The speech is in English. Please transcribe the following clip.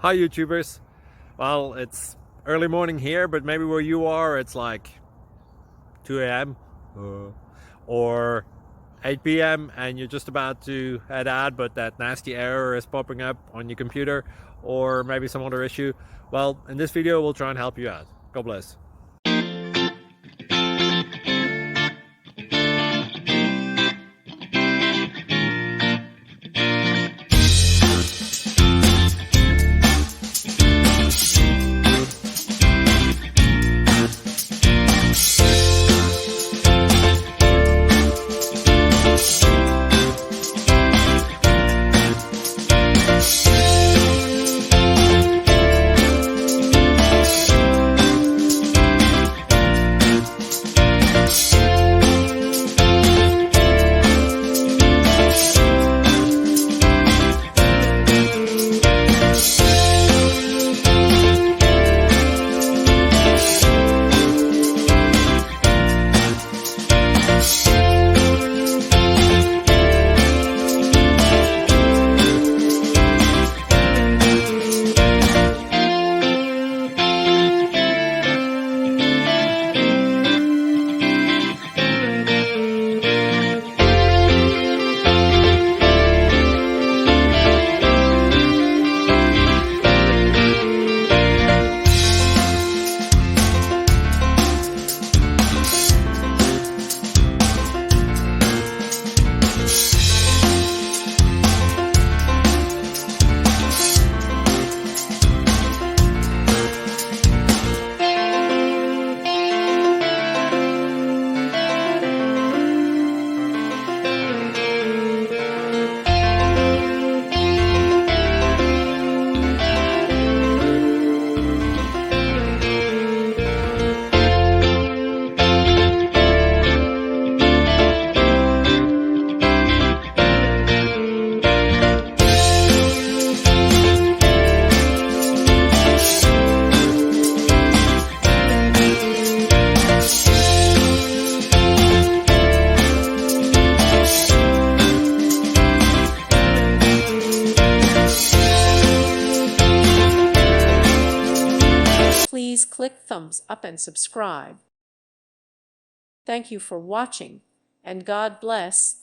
Hi YouTubers. Well, it's early morning here, but maybe where you are it's like 2 a.m. Or 8 p.m. and you're just about to head out, but that nasty error is popping up on your computer, or maybe some other issue. Well, in this video we'll try and help you out. God bless. Please click thumbs up and subscribe. Thank you for watching, and God bless.